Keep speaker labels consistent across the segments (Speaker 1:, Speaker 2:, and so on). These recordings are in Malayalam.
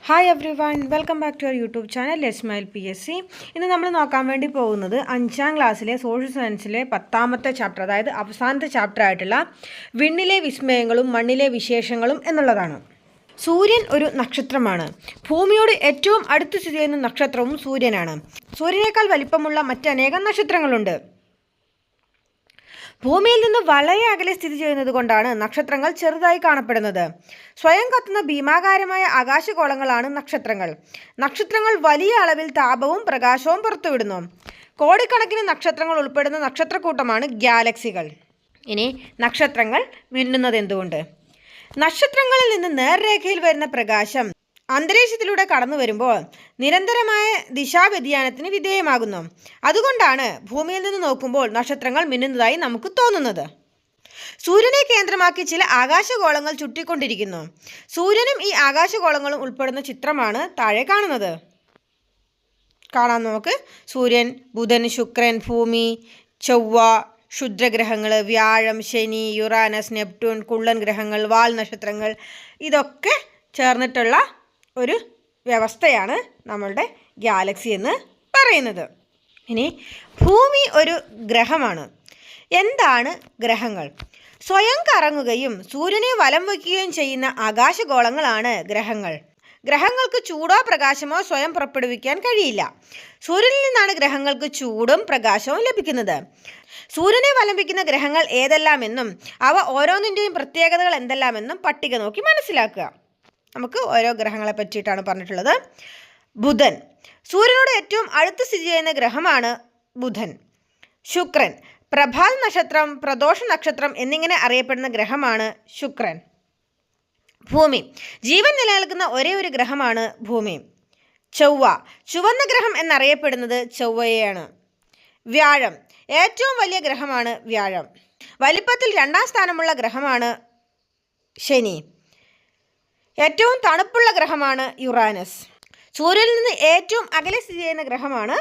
Speaker 1: Hi everyone, welcome back to our YouTube channel let's smile PSC. ഇന്ന് നമ്മൾ നോക്കാൻ വേണ്ടി പോകുന്നത് 5ാം ക്ലാസ്സിലെ സോഷ്യൽ സയൻസിലെ 10ാമത്തെ ചാപ്റ്റർ, അതായത് അവസാനത്തെ ചാപ്റ്റർ ആയിട്ടുള്ള വിണ്ണിലെ വിസ്മയങ്ങളും മണ്ണിലെ വിശേഷങ്ങളും എന്നുള്ളതാണ്. സൂര്യൻ ഒരു നക്ഷത്രമാണ്. ഭൂമിയോട് ഏറ്റവും അടുത്ത് സ്ഥിതി ചെയ്യുന്ന നക്ഷത്രവും സൂര്യനാണ്. സൂര്യനേക്കാൾ വലിപ്പമുള്ള മറ്റനേകം നക്ഷത്രങ്ങളുണ്ട്. ഭൂമിയിൽ നിന്ന് വളരെ അകലെ സ്ഥിതി ചെയ്യുന്നത് കൊണ്ടാണ് നക്ഷത്രങ്ങൾ ചെറുതായി കാണപ്പെടുന്നത്. സ്വയം കത്തുന്ന ഭീമാകാരമായ ആകാശഗോളങ്ങളാണ് നക്ഷത്രങ്ങൾ. നക്ഷത്രങ്ങൾ വലിയ അളവിൽ താപവും പ്രകാശവും പുറത്തുവിടുന്നു. കോടിക്കണക്കിന് നക്ഷത്രങ്ങൾ ഉൾപ്പെടുന്ന നക്ഷത്രക്കൂട്ടമാണ് ഗാലക്സികൾ. ഇനി നക്ഷത്രങ്ങൾ മിന്നുന്നത് എന്തുകൊണ്ട്? നക്ഷത്രങ്ങളിൽ നിന്ന് നേർരേഖയിൽ വരുന്ന പ്രകാശം അന്തരീക്ഷത്തിലൂടെ കടന്നു വരുമ്പോൾ നിരന്തരമായ ദിശാവ്യതിയാനത്തിന് വിധേയമാകുന്നു. അതുകൊണ്ടാണ് ഭൂമിയിൽ നിന്ന് നോക്കുമ്പോൾ നക്ഷത്രങ്ങൾ മിന്നുന്നതായി നമുക്ക് തോന്നുന്നത്. സൂര്യനെ കേന്ദ്രമാക്കി ചില ആകാശഗോളങ്ങൾ ചുറ്റിക്കൊണ്ടിരിക്കുന്നു. സൂര്യനും ഈ ആകാശഗോളങ്ങളും ഉൾപ്പെടുന്ന ചിത്രമാണ് താഴെ കാണുന്നത്. കാണാം നമുക്ക്. സൂര്യൻ, ബുധൻ, ശുക്രൻ, ഭൂമി, ചൊവ്വ, ക്ഷുദ്രഗ്രഹങ്ങൾ, വ്യാഴം, ശനി, യുറാനസ്, നെപ്റ്റ്യൂൺ, കുള്ളൻ ഗ്രഹങ്ങൾ, വാൽ നക്ഷത്രങ്ങൾ, ഇതൊക്കെ ചേർന്നിട്ടുള്ള ഒരു വ്യവസ്ഥയാണ് നമ്മളുടെ ഗാലക്സി എന്ന് പറയുന്നത്. ഇനി ഭൂമി ഒരു ഗ്രഹമാണ്. എന്താണ് ഗ്രഹങ്ങൾ? സ്വയം കറങ്ങുകയും സൂര്യനെ വലം വയ്ക്കുകയും ചെയ്യുന്ന ആകാശഗോളങ്ങളാണ് ഗ്രഹങ്ങൾ. ഗ്രഹങ്ങൾക്ക് ചൂടോ പ്രകാശമോ സ്വയം പുറപ്പെടുവിക്കാൻ കഴിയില്ല. സൂര്യനിൽ നിന്നാണ് ഗ്രഹങ്ങൾക്ക് ചൂടും പ്രകാശവും ലഭിക്കുന്നത്. സൂര്യനെ വലം വയ്ക്കുന്ന ഗ്രഹങ്ങൾ ഏതെല്ലാമെന്നും അവ ഓരോന്നിൻ്റെയും പ്രത്യേകതകൾ എന്തെല്ലാമെന്നും പട്ടിക നോക്കി മനസ്സിലാക്കുക. നമുക്ക് ഓരോ ഗ്രഹങ്ങളെ പറ്റിയിട്ടാണ് പറഞ്ഞിട്ടുള്ളത്. ബുധൻ, സൂര്യനോട് ഏറ്റവും അടുത്ത് സ്ഥിതി ചെയ്യുന്ന ഗ്രഹമാണ് ബുധൻ. ശുക്രൻ, പ്രഭാത നക്ഷത്രം, പ്രദോഷ നക്ഷത്രം എന്നിങ്ങനെ അറിയപ്പെടുന്ന ഗ്രഹമാണ് ശുക്രൻ. ഭൂമി, ജീവൻ നിലനിൽക്കുന്ന ഒരേ ഒരു ഗ്രഹമാണ് ഭൂമി. ചൊവ്വ, ചുവന്ന ഗ്രഹം എന്നറിയപ്പെടുന്നത് ചൊവ്വയെയാണ്. വ്യാഴം, ഏറ്റവും വലിയ ഗ്രഹമാണ് വ്യാഴം. വലിപ്പത്തിൽ 2ാം സ്ഥാനമുള്ള ഗ്രഹമാണ് ശനി. ഏറ്റവും തണുപ്പുള്ള ഗ്രഹമാണ് യുറാനസ്. സൂര്യനിൽ നിന്ന് ഏറ്റവും അകലെ സ്ഥിതി ചെയ്യുന്ന ഗ്രഹമാണ്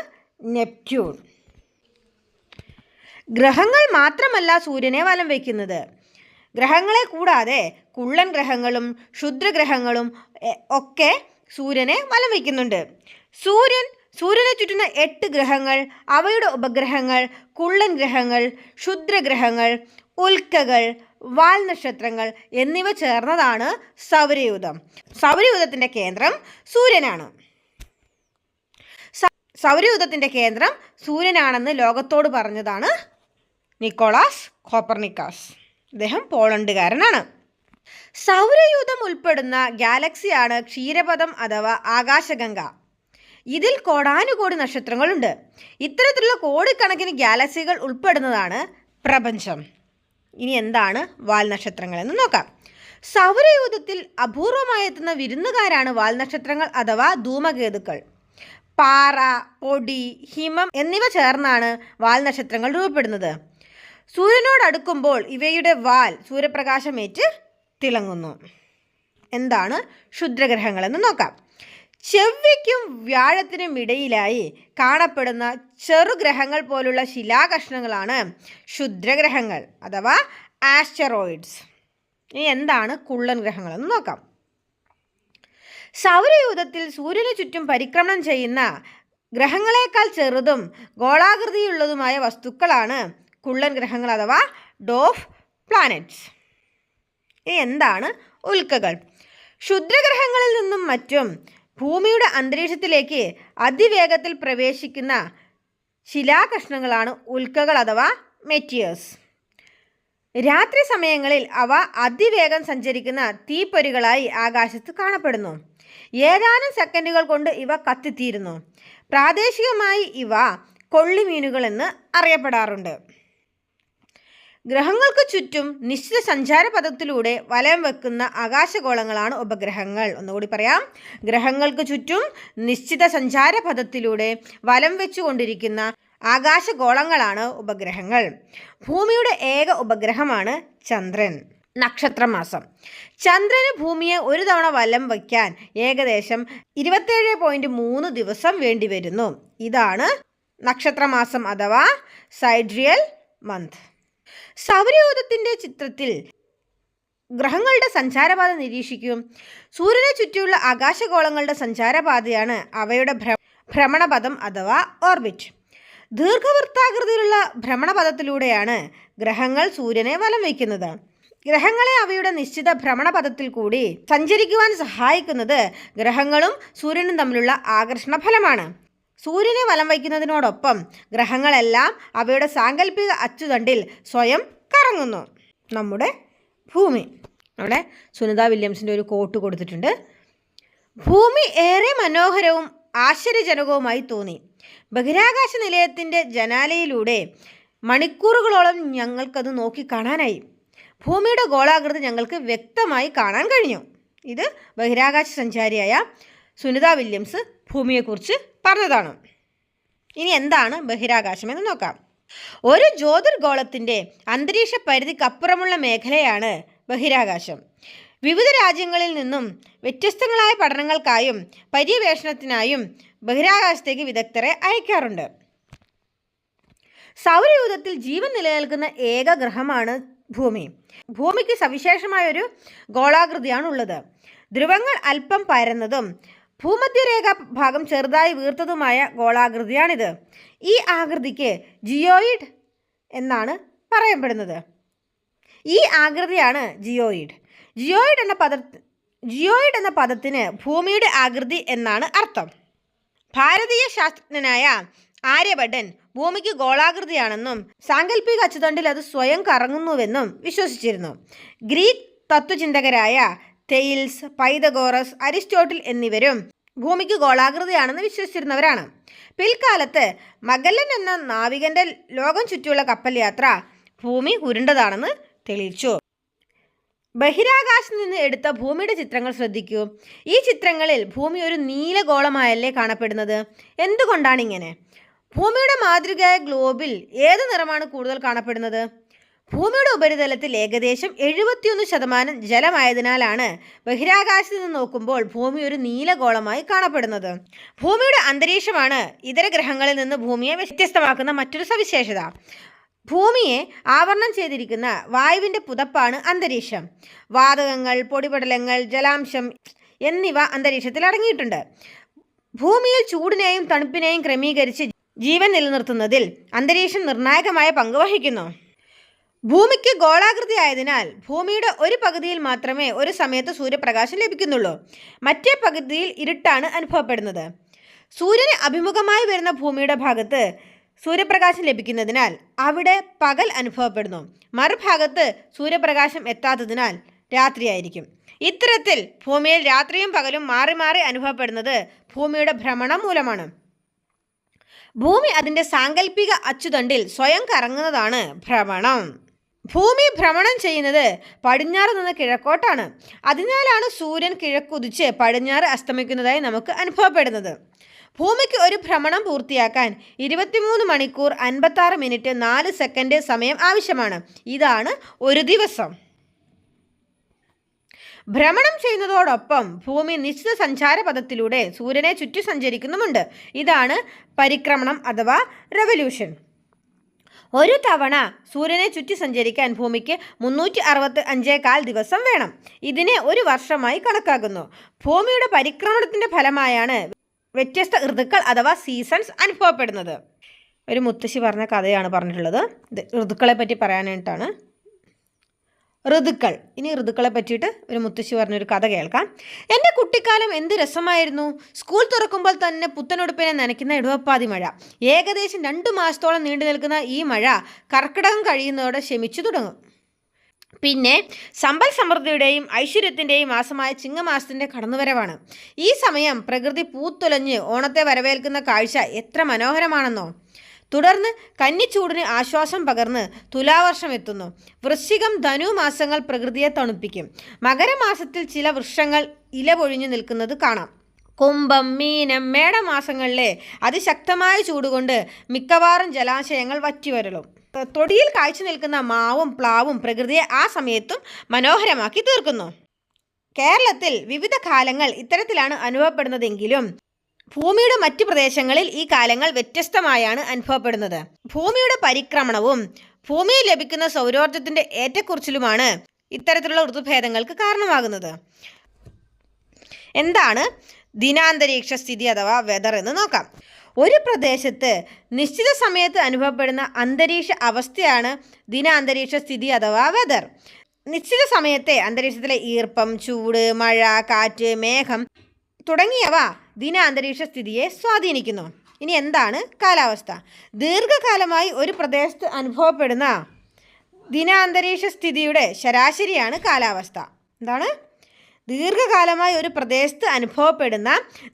Speaker 1: നെപ്റ്റ്യൂൺ. ഗ്രഹങ്ങൾ മാത്രമല്ല സൂര്യനെ വലം വയ്ക്കുന്നത്. ഗ്രഹങ്ങളെ കൂടാതെ കുള്ളൻ ഗ്രഹങ്ങളും ക്ഷുദ്രഗ്രഹങ്ങളും ഒക്കെ സൂര്യനെ വലം വയ്ക്കുന്നുണ്ട്. സൂര്യനെ ചുറ്റുന്ന 8 ഗ്രഹങ്ങൾ, അവയുടെ ഉപഗ്രഹങ്ങൾ, കുള്ളൻ ഗ്രഹങ്ങൾ, ക്ഷുദ്രഗ്രഹങ്ങൾ, ഉൽക്കകൾ, വാൽ നക്ഷത്രങ്ങൾ എന്നിവ ചേർന്നതാണ് സൗരയൂഥം. സൗരയൂഥത്തിൻ്റെ കേന്ദ്രം സൂര്യനാണ്. സൗരയൂഥത്തിൻ്റെ കേന്ദ്രം സൂര്യനാണെന്ന് ലോകത്തോട് പറഞ്ഞതാണ് നിക്കോളാസ് കോപ്പർനിക്കസ്. അദ്ദേഹം പോളണ്ടുകാരനാണ്. സൗരയൂഥം ഉൾപ്പെടുന്ന ഗാലക്സിയാണ് ക്ഷീരപഥം അഥവാ ആകാശഗംഗ. ഇതിൽ കോടാനുകോടി നക്ഷത്രങ്ങളുണ്ട്. ഇത്തരത്തിലുള്ള കോടിക്കണക്കിന് ഗാലക്സികൾ ഉൾപ്പെടുന്നതാണ് പ്രപഞ്ചം. ഇനി എന്താണ് വാൽ നക്ഷത്രങ്ങൾ എന്ന് നോക്കാം. സൗരയൂഥത്തിൽ അപൂർവമായി എത്തുന്ന വിരുന്നുകാരാണ് വാൽ നക്ഷത്രങ്ങൾ അഥവാ ധൂമകേതുക്കൾ. പാറ, പൊടി, ഹിമം എന്നിവ ചേർന്നാണ് വാൽ നക്ഷത്രങ്ങൾ രൂപപ്പെടുന്നത്. സൂര്യനോടടുക്കുമ്പോൾ ഇവയുടെ വാൽ സൂര്യപ്രകാശമേറ്റ് തിളങ്ങുന്നു. എന്താണ് ക്ഷുദ്രഗ്രഹങ്ങളെന്ന് നോക്കാം. ചൊവ്വയ്ക്കും വ്യാഴത്തിനും ഇടയിലായി കാണപ്പെടുന്ന ചെറുഗ്രഹങ്ങൾ പോലുള്ള ശിലാകഷ്ണങ്ങളാണ് ക്ഷുദ്രഗ്രഹങ്ങൾ അഥവാ ആസ്റ്ററോയിഡ്സ്. ഇനി എന്താണ് കുള്ളൻ ഗ്രഹങ്ങളെന്ന് നോക്കാം. സൗരയൂഥത്തിൽ സൂര്യന് ചുറ്റും പരിക്രമണം ചെയ്യുന്ന ഗ്രഹങ്ങളെക്കാൾ ചെറുതും ഗോളാകൃതിയുള്ളതുമായ വസ്തുക്കളാണ് കുള്ളൻ ഗ്രഹങ്ങൾ അഥവാ ഡോഫ് പ്ലാനറ്റ്സ്. ഇനി എന്താണ് ഉൽക്കകൾ? ക്ഷുദ്രഗ്രഹങ്ങളിൽ നിന്നും മറ്റും ഭൂമിയുടെ അന്തരീക്ഷത്തിലേക്ക് അതിവേഗത്തിൽ പ്രവേശിക്കുന്ന ശിലാകഷ്ണങ്ങളാണ് ഉൽക്കകൾ അഥവാ മെറ്റിയേഴ്സ്. രാത്രി സമയങ്ങളിൽ അവ അതിവേഗം സഞ്ചരിക്കുന്ന തീപ്പൊരികളായി ആകാശത്ത് കാണപ്പെടുന്നു. ഏതാനും സെക്കൻഡുകൾ കൊണ്ട് ഇവ കത്തിത്തീരുന്നു. പ്രാദേശികമായി ഇവ കൊള്ളിമീനുകൾ എന്ന് അറിയപ്പെടാറുണ്ട്. ഗ്രഹങ്ങൾക്ക് ചുറ്റും നിശ്ചിത സഞ്ചാരപഥത്തിലൂടെ വലയം വെക്കുന്ന ആകാശഗോളങ്ങളാണ് ഉപഗ്രഹങ്ങൾ. ഒന്നുകൂടി പറയാം. ഗ്രഹങ്ങൾക്ക് ചുറ്റും നിശ്ചിത സഞ്ചാരപഥത്തിലൂടെ വലം വെച്ചുകൊണ്ടിരിക്കുന്ന ആകാശഗോളങ്ങളാണ് ഉപഗ്രഹങ്ങൾ. ഭൂമിയുടെ ഏക ഉപഗ്രഹമാണ് ചന്ദ്രൻ. നക്ഷത്രമാസം. ചന്ദ്രന് ഭൂമിയെ ഒരു തവണ വലം വയ്ക്കാൻ ഏകദേശം 27.3 ദിവസം വേണ്ടിവരുന്നു. ഇതാണ് നക്ഷത്രമാസം അഥവാ സൈഡ്രിയൽ മന്ത്. സൗരയൂഥത്തിൻ്റെ ചിത്രത്തിൽ ഗ്രഹങ്ങളുടെ സഞ്ചാരപാത നിരീക്ഷിക്കൂ. സൂര്യനെ ചുറ്റിയുള്ള ആകാശഗോളങ്ങളുടെ സഞ്ചാരപാതയാണ് അവയുടെ ഭ്രമണപഥം അഥവാ ഓർബിറ്റ്. ദീർഘവൃത്താകൃതിയിലുള്ള ഭ്രമണപഥത്തിലൂടെയാണ് ഗ്രഹങ്ങൾ സൂര്യനെ വലം വയ്ക്കുന്നത്. ഗ്രഹങ്ങളെ അവയുടെ നിശ്ചിത ഭ്രമണപഥത്തിൽ കൂടി സഞ്ചരിക്കുവാൻ സഹായിക്കുന്നത് ഗ്രഹങ്ങളും സൂര്യനും തമ്മിലുള്ള ആകർഷണ ഫലമാണ്. സൂര്യനെ വലം വയ്ക്കുന്നതിനോടൊപ്പം ഗ്രഹങ്ങളെല്ലാം അവയുടെ സാങ്കല്പിക അച്ചുതണ്ടിൽ സ്വയം കറങ്ങുന്നു. നമ്മുടെ ഭൂമി, അവിടെ സുനിത വില്യംസിൻ്റെ ഒരു കോട്ട് കൊടുത്തിട്ടുണ്ട്. ഭൂമി ഏറെ മനോഹരവും ആശ്ചര്യജനകവുമായി തോന്നി. ബഹിരാകാശ നിലയത്തിൻ്റെ ജനാലയിലൂടെ മണിക്കൂറുകളോളം ഞങ്ങൾക്കത് നോക്കിക്കാണാനായി. ഭൂമിയുടെ ഗോളാകൃതി ഞങ്ങൾക്ക് വ്യക്തമായി കാണാൻ കഴിഞ്ഞു. ഇത് ബഹിരാകാശ സഞ്ചാരിയായ സുനിത വില്യംസ് ഭൂമിയെക്കുറിച്ച് പറഞ്ഞതാണ്. ഇനി എന്താണ് ബഹിരാകാശം എന്ന് നോക്കാം. ഒരു ജ്യോതിർഗോളത്തിൻ്റെ അന്തരീക്ഷ പരിധിക്കപ്പുറമുള്ള മേഖലയാണ് ബഹിരാകാശം. വിവിധ രാജ്യങ്ങളിൽ നിന്നും വ്യത്യസ്തങ്ങളായ പഠനങ്ങൾക്കായും പര്യവേഷണത്തിനായും ബഹിരാകാശത്തേക്ക് വിദഗ്ധരെ അയക്കാറുണ്ട്. സൗരയൂഥത്തിൽ ജീവൻ നിലനിൽക്കുന്ന ഏക ഗ്രഹമാണ് ഭൂമി. ഭൂമിക്ക് സവിശേഷമായൊരു ഗോളാകൃതിയാണുള്ളത്. ധ്രുവങ്ങൾ അല്പം പരന്നതും ഭൂമധ്യരേഖ ഭാഗം ചെറുതായി വീർത്തതുമായ ഗോളാകൃതിയാണിത്. ഈ ആകൃതിക്ക് ജിയോയിഡ് എന്നാണ് പറയപ്പെടുന്നത്. ഈ ആകൃതിയാണ് ജിയോയിഡ്. ജിയോയിഡ് എന്ന പദത്തിന് ഭൂമിയുടെ ആകൃതി എന്നാണ് അർത്ഥം. ഭാരതീയ ശാസ്ത്രജ്ഞനായ ആര്യഭട്ടൻ ഭൂമിക്ക് ഗോളാകൃതിയാണെന്നും സാങ്കല്പിക അച്ചുതണ്ടിൽ അത് സ്വയം കറങ്ങുന്നുവെന്നും വിശ്വസിച്ചിരുന്നു. ഗ്രീക്ക് തത്വചിന്തകരായ തെയിൽസ്, പൈതഗോറസ്, അരിസ്റ്റോട്ടിൽ എന്നിവരും ഭൂമിക്ക് ഗോളാകൃതിയാണെന്ന് വിശ്വസിച്ചിരുന്നവരാണ്. പിൽക്കാലത്ത് മഗല്ലൻ എന്ന നാവികൻ്റെ ലോകം ചുറ്റിയുള്ള കപ്പൽ യാത്ര ഭൂമി ഉരുണ്ടതാണെന്ന് തെളിയിച്ചു. ബഹിരാകാശത്ത് നിന്ന് എടുത്ത ഭൂമിയുടെ ചിത്രങ്ങൾ ശ്രദ്ധിക്കൂ. ഈ ചിത്രങ്ങളിൽ ഭൂമി ഒരു നീലഗോളമായല്ലേ കാണപ്പെടുന്നത്? എന്തുകൊണ്ടാണ് ഇങ്ങനെ? ഭൂമിയുടെ മാതൃകയായ ഗ്ലോബിൽ ഏത് നിറമാണ് കൂടുതൽ കാണപ്പെടുന്നത്? ഭൂമിയുടെ ഉപരിതലത്തിൽ ഏകദേശം 71% ജലമായതിനാലാണ് ബഹിരാകാശത്ത് നിന്ന് നോക്കുമ്പോൾ ഭൂമി ഒരു നീലഗോളമായി കാണപ്പെടുന്നത്. ഭൂമിയുടെ അന്തരീക്ഷമാണ് ഇതര ഗ്രഹങ്ങളിൽ നിന്ന് ഭൂമിയെ വ്യത്യസ്തമാക്കുന്ന മറ്റൊരു സവിശേഷത. ഭൂമിയെ ആവരണം ചെയ്തിരിക്കുന്ന വായുവിൻ്റെ പുതപ്പാണ് അന്തരീക്ഷം. വാതകങ്ങൾ, പൊടിപടലങ്ങൾ, ജലാംശം എന്നിവ അന്തരീക്ഷത്തിൽ അടങ്ങിയിട്ടുണ്ട്. ഭൂമിയിൽ ചൂടിനെയും തണുപ്പിനെയും ക്രമീകരിച്ച് ജീവൻ നിലനിർത്തുന്നതിൽ അന്തരീക്ഷം നിർണായകമായ പങ്ക് വഹിക്കുന്നു. ഭൂമിക്ക് ഗോളാകൃതി ആയതിനാൽ ഭൂമിയുടെ ഒരു പകുതിയിൽ മാത്രമേ ഒരു സമയത്ത് സൂര്യപ്രകാശം ലഭിക്കുന്നുള്ളൂ. മറ്റേ പകുതിയിൽ ഇരുട്ടാണ് അനുഭവപ്പെടുന്നത്. സൂര്യന് അഭിമുഖമായി വരുന്ന ഭൂമിയുടെ ഭാഗത്ത് സൂര്യപ്രകാശം ലഭിക്കുന്നതിനാൽ അവിടെ പകൽ അനുഭവപ്പെടുന്നു. മറുഭാഗത്ത് സൂര്യപ്രകാശം എത്താത്തതിനാൽ രാത്രിയായിരിക്കും. ഇത്തരത്തിൽ ഭൂമിയിൽ രാത്രിയും പകലും മാറി മാറി അനുഭവപ്പെടുന്നത് ഭൂമിയുടെ ഭ്രമണം മൂലമാണ്. ഭൂമി അതിൻ്റെ സാങ്കല്പിക അച്ചുതണ്ടിൽ സ്വയം കറങ്ങുന്നതാണ് ഭ്രമണം. ഭൂമി ഭ്രമണം ചെയ്യുന്നത് പടിഞ്ഞാറ് നിന്ന് കിഴക്കോട്ടാണ്. അതിനാലാണ് സൂര്യൻ കിഴക്കുതിച്ച് പടിഞ്ഞാറ് അസ്തമിക്കുന്നതായി നമുക്ക് അനുഭവപ്പെടുന്നത്. ഭൂമിക്ക് ഒരു ഭ്രമണം പൂർത്തിയാക്കാൻ 23 മണിക്കൂർ 56 മിനിറ്റ് 4 സെക്കൻഡ് സമയം ആവശ്യമാണ്. ഇതാണ് ഒരു ദിവസം. ഭ്രമണം ചെയ്യുന്നതോടൊപ്പം ഭൂമി നിശ്ചിത സഞ്ചാരപഥത്തിലൂടെ സൂര്യനെ ചുറ്റി സഞ്ചരിക്കുന്നുമുണ്ട്. ഇതാണ് പരിക്രമണം അഥവാ റെവല്യൂഷൻ. ഒരു തവണ സൂര്യനെ ചുറ്റി സഞ്ചരിക്കാൻ ഭൂമിക്ക് 365.4 ദിവസം വേണം. ഇതിനെ ഒരു വർഷമായി കണക്കാക്കുന്നു. ഭൂമിയുടെ പരിക്രമണത്തിൻ്റെ ഫലമായാണ് വ്യത്യസ്ത ഋതുക്കൾ അഥവാ സീസൺസ് അനുഭവപ്പെടുന്നത്. ഒരു മുത്തശ്ശി പറഞ്ഞ കഥയാണ് പറഞ്ഞിട്ടുള്ളത്. ഇത് ഋതുക്കളെ പറ്റി പറയാനായിട്ടാണ്. ഋതുക്കൾ. ഇനി ഋതുക്കളെ പറ്റിയിട്ട് ഒരു മുത്തശ്ശി പറഞ്ഞൊരു കഥ കേൾക്കാം. എൻ്റെ കുട്ടിക്കാലം എന്ത് രസമായിരുന്നു. സ്കൂൾ തുറക്കുമ്പോൾ തന്നെ പുത്തനുടുപ്പിനെ നനയ്ക്കുന്ന ഇടവപ്പാതി മഴ. ഏകദേശം 2 മാസത്തോളം നീണ്ടു നിൽക്കുന്ന ഈ മഴ കർക്കിടകം കഴിയുന്നതോടെ ശമിച്ചു തുടങ്ങും. പിന്നെ സമ്പൽ സമൃദ്ധിയുടെയും ഐശ്വര്യത്തിൻ്റെയും മാസമായ ചിങ്ങമാസത്തിൻ്റെ കടന്നുവരവാണ്. ഈ സമയം പ്രകൃതി പൂത്തുലഞ്ഞ് ഓണത്തെ വരവേൽക്കുന്ന കാഴ്ച എത്ര മനോഹരമാണെന്നോ. തുടർന്ന് കന്നിച്ചൂടിന് ആശ്വാസം പകർന്ന് തുലാവർഷം എത്തുന്നു. വൃശ്ചികം, ധനു മാസങ്ങൾ പ്രകൃതിയെ തണുപ്പിക്കും. മകരമാസത്തിൽ ചില വൃക്ഷങ്ങൾ ഇല പൊഴിഞ്ഞു നിൽക്കുന്നത് കാണാം. കുംഭം, മീനം, മേടമാസങ്ങളിലെ അതിശക്തമായ ചൂടുകൊണ്ട് മിക്കവാറും ജലാശയങ്ങൾ വറ്റിവരളും. തൊടിയിൽ കാഴ്ച നിൽക്കുന്ന മാവും പ്ലാവും പ്രകൃതിയെ ആ സമയത്തും മനോഹരമാക്കി തീർക്കുന്നു. കേരളത്തിൽ വിവിധ കാലങ്ങൾ ഇത്തരത്തിലാണ് അനുഭവപ്പെടുന്നതെങ്കിലും ഭൂമിയുടെ മറ്റ് പ്രദേശങ്ങളിൽ ഈ കാലങ്ങൾ വ്യത്യസ്തമായാണ് അനുഭവപ്പെടുന്നത്. ഭൂമിയുടെ പരിക്രമണവും ഭൂമിയിൽ ലഭിക്കുന്ന സൗരോർജ്ജത്തിൻ്റെ ഏറ്റക്കുറച്ചിലുമാണ് ഇത്തരത്തിലുള്ള ഋതുഭേദങ്ങൾക്ക് കാരണമാകുന്നത്. എന്താണ് ദിനാന്തരീക്ഷ സ്ഥിതി അഥവാ വെതർ എന്ന് നോക്കാം. ഒരു പ്രദേശത്ത് നിശ്ചിത സമയത്ത് അനുഭവപ്പെടുന്ന അന്തരീക്ഷ അവസ്ഥയാണ് ദിനാന്തരീക്ഷ സ്ഥിതി അഥവാ വെതർ. നിശ്ചിത സമയത്തെ അന്തരീക്ഷത്തിലെ ഈർപ്പം, ചൂട്, മഴ, കാറ്റ്, മേഘം തുടങ്ങിയവ ദിനാന്തരീക്ഷ സ്ഥിതിയെ സ്വാധീനിക്കുന്നു. ഇനി എന്താണ് കാലാവസ്ഥ? ദീർഘകാലമായി ഒരു പ്രദേശത്ത് അനുഭവപ്പെടുന്ന ദിനാന്തരീക്ഷ സ്ഥിതിയുടെ ശരാശരിയാണ് കാലാവസ്ഥ. എന്താണ്? ദീർഘകാലമായി ഒരു പ്രദേശത്ത് അനുഭവപ്പെടുന്ന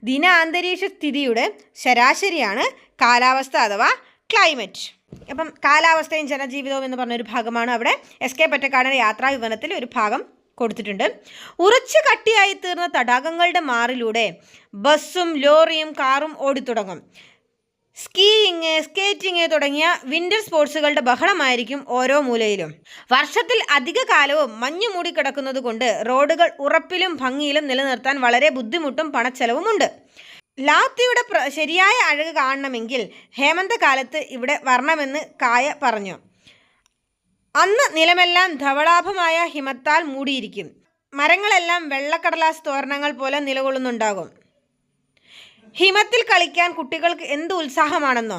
Speaker 1: ദിനാന്തരീക്ഷ സ്ഥിതിയുടെ ശരാശരിയാണ് കാലാവസ്ഥ അഥവാ ക്ലൈമറ്റ്. അപ്പം കാലാവസ്ഥയും ജനജീവിതവും എന്ന് പറഞ്ഞൊരു ഭാഗമാണ് അവിടെ എസ്.കെ. പൊറ്റക്കാടിൻ്റെ യാത്രാവിവരണത്തിൽ ഒരു ഭാഗം കൊടുത്തിട്ടുണ്ട്. ഉറച്ചു കട്ടിയായി തീർന്ന തടാകങ്ങളുടെ മാറിലൂടെ ബസ്സും ലോറിയും കാറും ഓടിത്തുടങ്ങും. സ്കീയിങ്, സ്കേറ്റിംഗ് തുടങ്ങിയ വിൻ്റർ സ്പോർട്സുകളുടെ ബഹളമായിരിക്കും ഓരോ മൂലയിലും. വർഷത്തിൽ അധിക കാലവും മഞ്ഞു മൂടിക്കിടക്കുന്നത് കൊണ്ട് റോഡുകൾ ഉറപ്പിലും ഭംഗിയിലും നിലനിർത്താൻ വളരെ ബുദ്ധിമുട്ടും പണച്ചെലവുമുണ്ട്. ലാത്തിയുടെ ശരിയായ അഴക് കാണണമെങ്കിൽ ഹേമന്തകാലത്ത് ഇവിടെ വരണമെന്ന് കായ പറഞ്ഞു. അന്ന് നിലമെല്ലാം ധവളാഭമായ ഹിമത്താൽ മൂടിയിരിക്കും. മരങ്ങളെല്ലാം വെള്ളക്കടലാസ് തോരണങ്ങൾ പോലെ നിലകൊള്ളുന്നുണ്ടാകും. ഹിമത്തിൽ കളിക്കാൻ കുട്ടികൾക്ക് എന്ത് ഉത്സാഹമാണെന്നോ.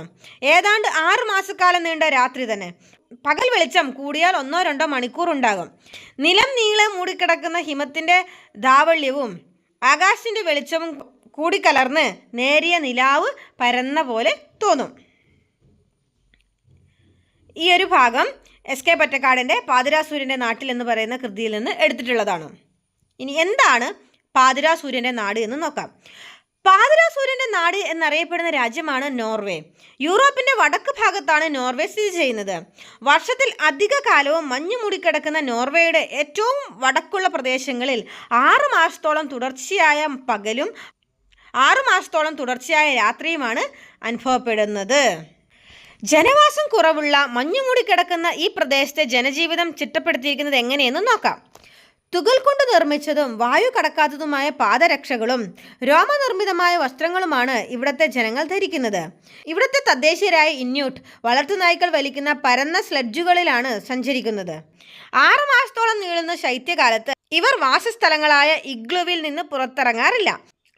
Speaker 1: ഏതാണ്ട് 6 മാസക്കാലം നീണ്ട രാത്രി തന്നെ. പകൽ വെളിച്ചം കൂടിയാൽ 1-2 മണിക്കൂർ ഉണ്ടാകും. നിലം നീളെ മൂടിക്കിടക്കുന്ന ഹിമത്തിൻ്റെ ധാവള്യവും ആകാശത്തിൻ്റെ വെളിച്ചവും കൂടിക്കലർന്ന് നേരിയ നിലാവ് പരന്ന പോലെ തോന്നും. ഈ ഒരു ഭാഗം എസ്.കെ. പൊറ്റക്കാടിൻ്റെ പാതിരാസൂര്യൻ്റെ നാട്ടിൽ എന്ന് പറയുന്ന കൃതിയിൽ നിന്ന് എടുത്തിട്ടുള്ളതാണ്. ഇനി എന്താണ് പാതിരാസൂര്യൻ്റെ നാട് എന്ന് നോക്കാം. പാതിരാസൂര്യൻ്റെ നാട് എന്നറിയപ്പെടുന്ന രാജ്യമാണ് നോർവേ. യൂറോപ്പിൻ്റെ വടക്ക് ഭാഗത്താണ് നോർവേ സ്ഥിതി ചെയ്യുന്നത്. വർഷത്തിൽ അധിക കാലവും മഞ്ഞു മൂടിക്കിടക്കുന്ന നോർവേയുടെ ഏറ്റവും വടക്കുള്ള പ്രദേശങ്ങളിൽ 6 മാസത്തോളം തുടർച്ചയായ പകലും 6 മാസത്തോളം തുടർച്ചയായ രാത്രിയുമാണ് അനുഭവപ്പെടുന്നത്. ജനവാസം കുറവുള്ള മഞ്ഞു മൂടിക്കിടക്കുന്ന ഈ പ്രദേശത്തെ ജനജീവിതം ചിട്ടപ്പെടുത്തിയിരിക്കുന്നത് എങ്ങനെയെന്ന് നോക്കാം. തുകൽ കൊണ്ട് നിർമ്മിച്ചതും വായു കടക്കാത്തതുമായ പാദരക്ഷകളും രോമനിർമ്മിതമായ വസ്ത്രങ്ങളുമാണ് ഇവിടുത്തെ ജനങ്ങൾ ധരിക്കുന്നത്. ഇവിടുത്തെ തദ്ദേശീയരായ ഇന്യൂട്ട് വളർത്തുനായ്ക്കൾ വലിക്കുന്ന പരന്ന സ്ലെഡ്ജുകളിലാണ് സഞ്ചരിക്കുന്നത്. 6 മാസത്തോളം നീളുന്ന ശൈത്യകാലത്ത് ഇവർ വാസസ്ഥലങ്ങളായ ഇഗ്ലുവിൽ നിന്ന് പുറത്തിറങ്ങാറില്ല.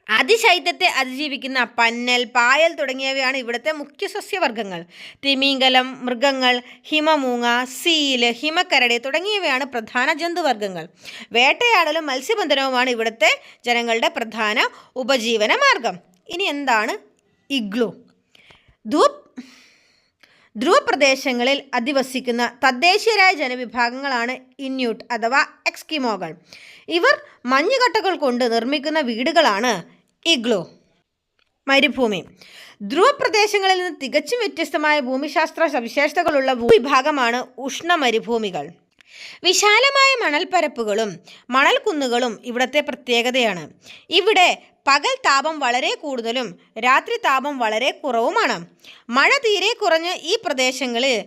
Speaker 1: അതിശൈത്യത്തെ അതിജീവിക്കുന്ന പന്നൽ, പായൽ തുടങ്ങിയവയാണ് ഇവിടുത്തെ മുഖ്യ സസ്യവർഗ്ഗങ്ങൾ. തിമിംഗലം, മൃഗങ്ങൾ, ഹിമമൂങ്ങ, സീല്, ഹിമക്കരടി തുടങ്ങിയവയാണ് പ്രധാന ജന്തുവർഗ്ഗങ്ങൾ. വേട്ടയാടലും മത്സ്യബന്ധനവുമാണ് ഇവിടുത്തെ ജനങ്ങളുടെ പ്രധാന ഉപജീവന മാർഗം. ഇനി എന്താണ് ഇഗ്ലു? ധ്രുവപ്രദേശങ്ങളിൽ അധിവസിക്കുന്ന തദ്ദേശീയരായ ജനവിഭാഗങ്ങളാണ് ഇന്യൂട്ട് അഥവാ എക്സ്കിമോകൾ. ഇവർ മഞ്ഞുകട്ടകൾ കൊണ്ട് നിർമ്മിക്കുന്ന വീടുകളാണ് ഇഗ്ലു. മരുഭൂമി. ധ്രുവപ്രദേശങ്ങളിൽ നിന്ന് തികച്ചും വ്യത്യസ്തമായ ഭൂമിശാസ്ത്ര സവിശേഷതകളുള്ള ഭൂവിഭാഗമാണ് ഉഷ്ണ മരുഭൂമികൾ. വിശാലമായ മണൽപ്പരപ്പുകളും മണൽക്കുന്നുകളും ഇവിടുത്തെ പ്രത്യേകതയാണ്. ഇവിടെ പകൽ താപം വളരെ കൂടുതലും രാത്രി താപം വളരെ കുറവുമാണ്. മഴ തീരെ കുറഞ്ഞ ഈ പ്രദേശങ്ങളിൽ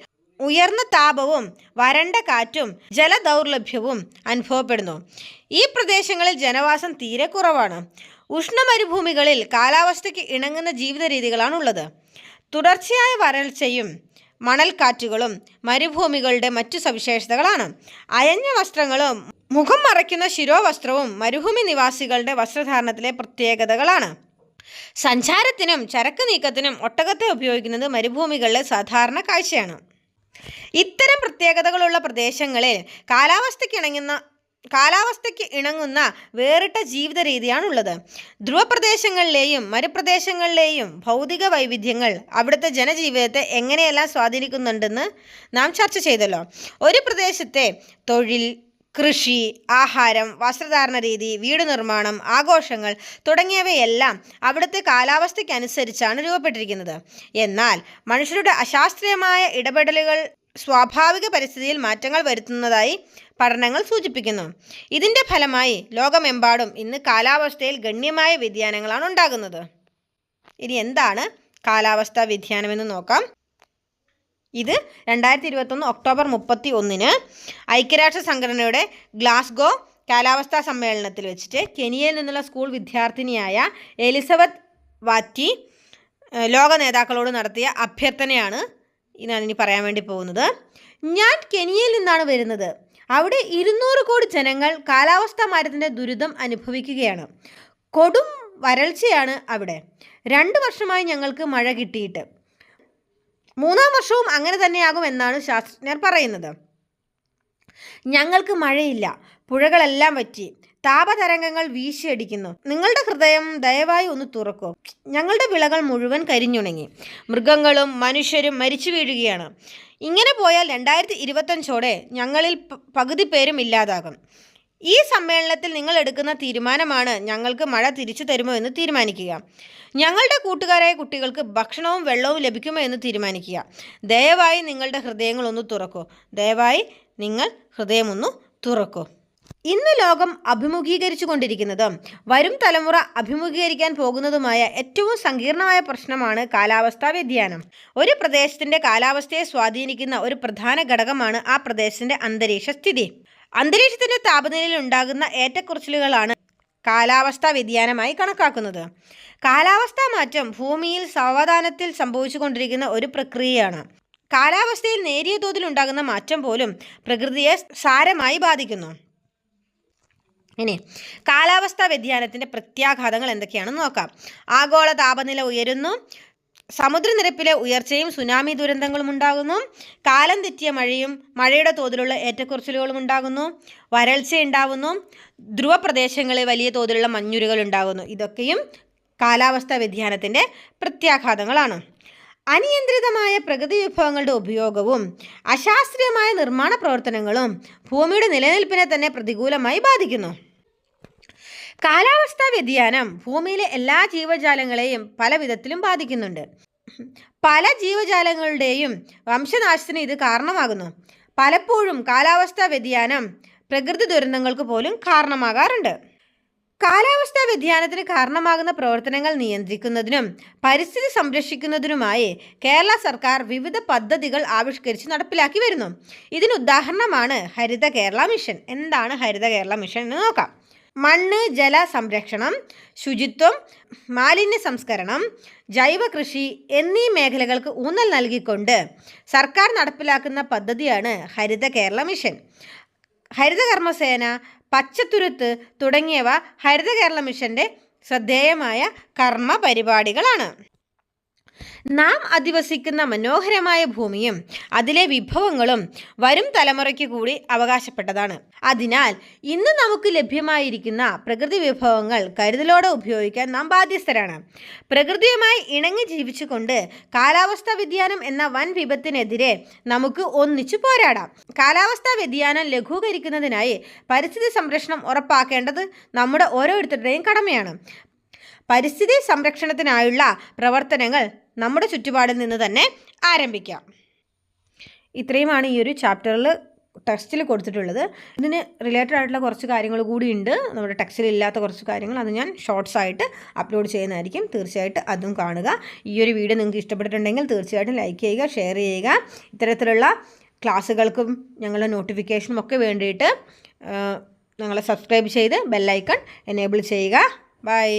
Speaker 1: ഉയർന്ന താപവും വരണ്ട കാറ്റും ജലദൗർലഭ്യവും അനുഭവപ്പെടുന്നു. ഈ പ്രദേശങ്ങളിൽ ജനവാസം തീരെ കുറവാണ്. ഉഷ്ണമരുഭൂമികളിൽ കാലാവസ്ഥയ്ക്ക് ഇണങ്ങുന്ന ജീവിത രീതികളാണുള്ളത്. തുടർച്ചയായ വരൾച്ചയും മണൽക്കാറ്റുകളും മരുഭൂമികളുടെ മറ്റു സവിശേഷതകളാണ്. അയഞ്ഞ വസ്ത്രങ്ങളും മുഖം മറയ്ക്കുന്ന ശിരോവസ്ത്രവും മരുഭൂമി നിവാസികളുടെ വസ്ത്രധാരണത്തിലെ പ്രത്യേകതകളാണ്. സഞ്ചാരത്തിനും ചരക്ക് നീക്കത്തിനും ഒട്ടകത്തെ ഉപയോഗിക്കുന്നത് മരുഭൂമികളിലെ സാധാരണ കാഴ്ചയാണ്. ഇത്തരം പ്രത്യേകതകളുള്ള പ്രദേശങ്ങളിൽ കാലാവസ്ഥയ്ക്ക് ഇണങ്ങുന്ന വേറിട്ട ജീവിത രീതിയാണുള്ളത്. ധ്രുവപ്രദേശങ്ങളിലെയും മരുപ്രദേശങ്ങളിലെയും ഭൗതിക വൈവിധ്യങ്ങൾ അവിടുത്തെ ജനജീവിതത്തെ എങ്ങനെയെല്ലാം സ്വാധീനിക്കുന്നുണ്ടെന്ന് നാം ചർച്ച ചെയ്തല്ലോ. ഒരു പ്രദേശത്തെ തൊഴിൽ, കൃഷി, ആഹാരം, വസ്ത്രധാരണ രീതി, വീട് നിർമ്മാണം, ആഘോഷങ്ങൾ തുടങ്ങിയവയെല്ലാം അവിടുത്തെ കാലാവസ്ഥയ്ക്കനുസരിച്ചാണ് രൂപപ്പെട്ടിരിക്കുന്നത്. എന്നാൽ മനുഷ്യരുടെ അശാസ്ത്രീയമായ ഇടപെടലുകൾ സ്വാഭാവിക പരിസ്ഥിതിയിൽ മാറ്റങ്ങൾ വരുത്തുന്നതായി പഠനങ്ങൾ സൂചിപ്പിക്കുന്നു. ഇതിൻ്റെ ഫലമായി ലോകമെമ്പാടും ഇന്ന് കാലാവസ്ഥയിൽ ഗണ്യമായ വ്യതിയാനങ്ങളാണ് ഉണ്ടാകുന്നത്. ഇനി എന്താണ് കാലാവസ്ഥാ വ്യതിയാനമെന്ന് നോക്കാം. ഇത് 2021 ഒക്ടോബർ 31 ഐക്യരാഷ്ട്ര സംഘടനയുടെ ഗ്ലാസ്ഗോ കാലാവസ്ഥാ സമ്മേളനത്തിൽ വെച്ചിട്ട് കെനിയയിൽ നിന്നുള്ള സ്കൂൾ വിദ്യാർത്ഥിനിയായ എലിസബത്ത് വാറ്റി ലോക നേതാക്കളോട് നടത്തിയ അഭ്യർത്ഥനയാണ് ഞാനിനി പറയാൻ വേണ്ടി പോകുന്നത്. ഞാൻ കെനിയയിൽ നിന്നാണ് വരുന്നത്. അവിടെ 200 കോടി ജനങ്ങൾ കാലാവസ്ഥാ മാറ്റത്തിൻ്റെ ദുരിതം അനുഭവിക്കുകയാണ്. കൊടും വരൾച്ചയാണ് അവിടെ. 2 വർഷമായി ഞങ്ങൾക്ക് മഴ കിട്ടിയിട്ട്. 3-ാം വർഷവും അങ്ങനെ തന്നെയാകും എന്നാണ് ശാസ്ത്രജ്ഞർ പറയുന്നത്. ഞങ്ങൾക്ക് മഴയില്ല, പുഴകളെല്ലാം വറ്റി, താപതരംഗങ്ങൾ വീശിയടിക്കുന്നു. നിങ്ങളുടെ ഹൃദയം ദയവായി ഒന്ന് തുറക്കൂ. ഞങ്ങളുടെ വിളകൾ മുഴുവൻ കരിഞ്ഞുണങ്ങി, മൃഗങ്ങളും മനുഷ്യരും മരിച്ചു വീഴുകയാണ്. ഇങ്ങനെ പോയാൽ 2025ഓടെ ഞങ്ങളിൽ പകുതി പേരും ഇല്ലാതാകും. ഈ സമ്മേളനത്തിൽ നിങ്ങൾ എടുക്കുന്ന തീരുമാനമാണ് ഞങ്ങൾക്ക് മഴ തിരിച്ചു തരുമോ എന്ന് തീരുമാനിക്കുക. ഞങ്ങളുടെ കൂട്ടുകാരായ കുട്ടികൾക്ക് ഭക്ഷണവും വെള്ളവും ലഭിക്കുമോ എന്ന് തീരുമാനിക്കുക. ദയവായി നിങ്ങളുടെ ഹൃദയങ്ങളൊന്ന് തുറക്കൂ. ദയവായി നിങ്ങൾ ഹൃദയമൊന്ന് തുറക്കൂ. ഇന്ന് ലോകം അഭിമുഖീകരിച്ചു കൊണ്ടിരിക്കുന്നതും വരും തലമുറ അഭിമുഖീകരിക്കാൻ പോകുന്നതുമായ ഏറ്റവും സങ്കീർണമായ പ്രശ്നമാണ് കാലാവസ്ഥാ വ്യതിയാനം. ഒരു പ്രദേശത്തിൻ്റെ കാലാവസ്ഥയെ സ്വാധീനിക്കുന്ന ഒരു പ്രധാന ഘടകമാണ് ആ പ്രദേശത്തിൻ്റെ അന്തരീക്ഷ സ്ഥിതി. അന്തരീക്ഷത്തിൻ്റെ താപനിലയിൽ ഉണ്ടാകുന്ന ഏറ്റക്കുറച്ചിലുകളാണ് കാലാവസ്ഥാ വ്യതിയാനമായി കണക്കാക്കുന്നത്. കാലാവസ്ഥാ മാറ്റം ഭൂമിയിൽ സാവധാനത്തിൽ സംഭവിച്ചുകൊണ്ടിരിക്കുന്ന ഒരു പ്രക്രിയയാണ്. കാലാവസ്ഥയിൽ നേരിയ തോതിൽ ഉണ്ടാകുന്ന മാറ്റം പോലും പ്രകൃതിയെ സാരമായി ബാധിക്കുന്നു. ഇനി കാലാവസ്ഥാ വ്യതിയാനത്തിൻ്റെ പ്രത്യാഘാതങ്ങൾ എന്തൊക്കെയാണെന്ന് നോക്കാം. ആഗോള താപനില ഉയരുന്നു, സമുദ്രനിരപ്പിലെ ഉയർച്ചയും സുനാമി ദുരന്തങ്ങളും ഉണ്ടാകുന്നു, കാലം തെറ്റിയ മഴയും മഴയുടെ തോതിലുള്ള ഏറ്റക്കുറച്ചിലുകളും ഉണ്ടാകുന്നു, വരൾച്ച ഉണ്ടാകുന്നു, ധ്രുവപ്രദേശങ്ങളിൽ വലിയ തോതിലുള്ള മഞ്ഞുരുകൾ ഉണ്ടാകുന്നു. ഇതൊക്കെയും കാലാവസ്ഥാ വ്യതിയാനത്തിൻ്റെ പ്രത്യാഘാതങ്ങളാണ്. അനിയന്ത്രിതമായ പ്രകൃതി വിഭവങ്ങളുടെ ഉപയോഗവും അശാസ്ത്രീയമായ നിർമ്മാണ പ്രവർത്തനങ്ങളും ഭൂമിയുടെ നിലനിൽപ്പിനെ തന്നെ പ്രതികൂലമായി ബാധിക്കുന്നു. കാലാവസ്ഥാ വ്യതിയാനം ഭൂമിയിലെ എല്ലാ ജീവജാലങ്ങളെയും പല വിധത്തിലും ബാധിക്കുന്നുണ്ട്. പല ജീവജാലങ്ങളുടെയും വംശനാശത്തിന് ഇത് കാരണമാകുന്നു. പലപ്പോഴും കാലാവസ്ഥാ വ്യതിയാനം പ്രകൃതി ദുരന്തങ്ങൾക്ക് പോലും കാരണമാകാറുണ്ട്. കാലാവസ്ഥാ വ്യതിയാനത്തിന് കാരണമാകുന്ന പ്രവർത്തനങ്ങൾ നിയന്ത്രിക്കുന്നതിനും പരിസ്ഥിതി സംരക്ഷിക്കുന്നതിനുമായി കേരള സർക്കാർ വിവിധ പദ്ധതികൾ ആവിഷ്കരിച്ച് നടപ്പിലാക്കി വരുന്നു. ഇതിനുദാഹരണമാണ് ഹരിത കേരള മിഷൻ. എന്താണ് ഹരിത കേരള മിഷൻ എന്ന് നോക്കാം. മണ്ണ് ജല സംരക്ഷണം, ശുചിത്വം, മാലിന്യ സംസ്കരണം, ജൈവ കൃഷി എന്നീ മേഖലകൾക്ക് ഊന്നൽ നൽകിക്കൊണ്ട് സർക്കാർ നടപ്പിലാക്കുന്ന പദ്ധതിയാണ് ഹരിത കേരള മിഷൻ. ഹരിത കർമ്മസേന, പച്ചത്തുരുത്ത് തുടങ്ങിയവ ഹരിത കേരള മിഷൻ്റെ ശ്രദ്ധേയമായ കർമ്മ പരിപാടികളാണ്. നാം അധിവസിക്കുന്ന മനോഹരമായ ഭൂമിയും അതിലെ വിഭവങ്ങളും വരും തലമുറയ്ക്ക് കൂടി അവകാശപ്പെട്ടതാണ്. അതിനാൽ ഇന്ന് നമുക്ക് ലഭ്യമായിരിക്കുന്ന പ്രകൃതി വിഭവങ്ങൾ കരുതലോടെ ഉപയോഗിക്കാൻ നാം ബാധ്യസ്ഥരാണ്. പ്രകൃതിയുമായി ഇണങ്ങി ജീവിച്ചുകൊണ്ട് കാലാവസ്ഥാ വ്യതിയാനം എന്ന വൻ വിപത്തിനെതിരെ നമുക്ക് ഒന്നിച്ചു പോരാടാം. കാലാവസ്ഥാ വ്യതിയാനം ലഘൂകരിക്കുന്നതിനായി പരിസ്ഥിതി സംരക്ഷണം ഉറപ്പാക്കേണ്ടത് നമ്മുടെ ഓരോരുത്തരുടെയും കടമയാണ്. പരിസ്ഥിതി സംരക്ഷണത്തിനായുള്ള പ്രവർത്തനങ്ങൾ നമ്മുടെ ചുറ്റുപാടിൽ നിന്ന് തന്നെ ആരംഭിക്കാം. ഇത്രയുമാണ് ഈ ഒരു ചാപ്റ്ററിൽ ടെക്സ്റ്റിൽ കൊടുത്തിട്ടുള്ളത്. ഇതിന് റിലേറ്റഡ് ആയിട്ടുള്ള കുറച്ച് കാര്യങ്ങൾ കൂടി ഉണ്ട്. നമ്മുടെ ടെക്സ്റ്റിൽ ഇല്ലാത്ത കുറച്ച് കാര്യങ്ങൾ അത് ഞാൻ ഷോർട്സ് ആയിട്ട് അപ്ലോഡ് ചെയ്യുന്നതായിരിക്കും. തീർച്ചയായിട്ടും അതും കാണുക. ഈ ഒരു വീഡിയോ നിങ്ങൾക്ക് ഇഷ്ടപ്പെട്ടിട്ടുണ്ടെങ്കിൽ തീർച്ചയായിട്ടും ലൈക്ക് ചെയ്യുക, ഷെയർ ചെയ്യുക. ഇത്തരത്തിലുള്ള ക്ലാസ്സുകൾക്കും ഞങ്ങളുടെ നോട്ടിഫിക്കേഷനും ഒക്കെ വേണ്ടിയിട്ട് ഞങ്ങളെ സബ്സ്ക്രൈബ് ചെയ്ത് ബെല്ലൈക്കൺ എനേബിൾ ചെയ്യുക. ബൈ.